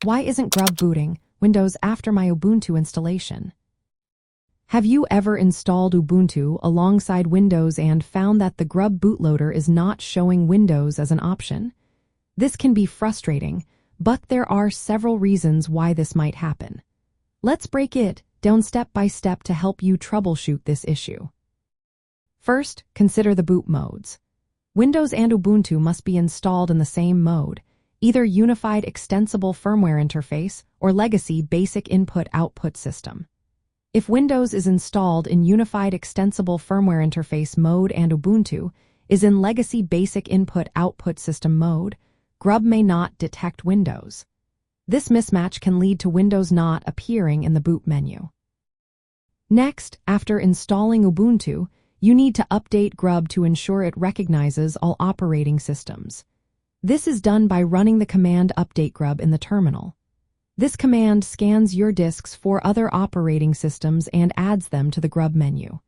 Why isn't GRUB booting Windows after my Ubuntu installation? Have you ever installed Ubuntu alongside Windows and found that the GRUB bootloader is not showing Windows as an option? This can be frustrating, but there are several reasons why this might happen. Let's break it down step by step to help you troubleshoot this issue. First, consider the boot modes. Windows and Ubuntu must be installed in the same mode, either Unified Extensible Firmware Interface or Legacy Basic Input-Output System. If Windows is installed in Unified Extensible Firmware Interface mode and Ubuntu is in Legacy Basic Input-Output System mode, GRUB may not detect Windows. This mismatch can lead to Windows not appearing in the boot menu. Next, after installing Ubuntu, you need to update GRUB to ensure it recognizes all operating systems. This is done by running the command update GRUB in the terminal. This command scans your disks for other operating systems and adds them to the GRUB menu.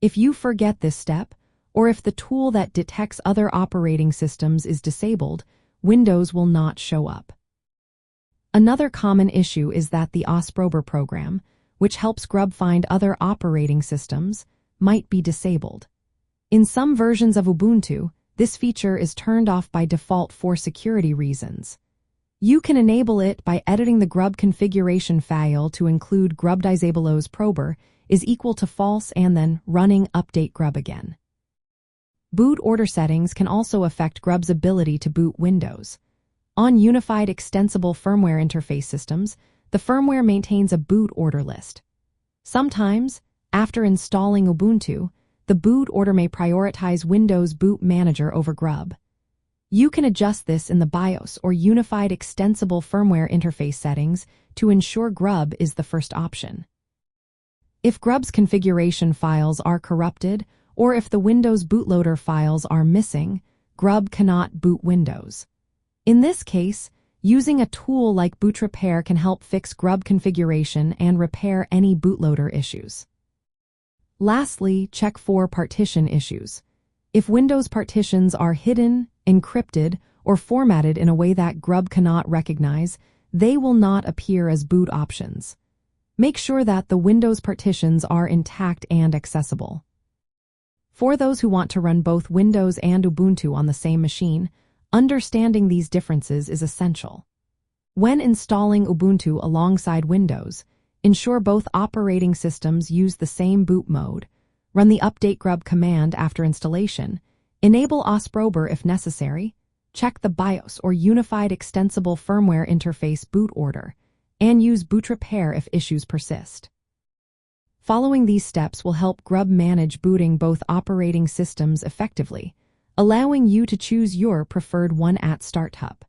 If you forget this step, or if the tool that detects other operating systems is disabled, Windows will not show up. Another common issue is that the Osprober program, which helps GRUB find other operating systems, might be disabled. In some versions of Ubuntu, this feature is turned off by default for security reasons. You can enable it by editing the GRUB configuration file to include GRUB disableOS prober is equal to false and then running update GRUB again. Boot order settings can also affect GRUB's ability to boot Windows. On Unified Extensible Firmware Interface systems, the firmware maintains a boot order list. Sometimes, after installing Ubuntu, the boot order may prioritize Windows Boot Manager over GRUB. You can adjust this in the BIOS or Unified Extensible Firmware Interface settings to ensure GRUB is the first option. If GRUB's configuration files are corrupted, or if the Windows bootloader files are missing, GRUB cannot boot Windows. In this case, using a tool like Boot Repair can help fix GRUB configuration and repair any bootloader issues. Lastly, check for partition issues. If Windows partitions are hidden, encrypted, or formatted in a way that GRUB cannot recognize, they will not appear as boot options. Make sure that the Windows partitions are intact and accessible. For those who want to run both Windows and Ubuntu on the same machine, understanding these differences is essential. When installing Ubuntu alongside Windows, ensure both operating systems use the same boot mode, run the update GRUB command after installation, enable Osprober if necessary, check the BIOS or Unified Extensible Firmware Interface boot order, and use Boot Repair if issues persist. Following these steps will help GRUB manage booting both operating systems effectively, allowing you to choose your preferred one at startup.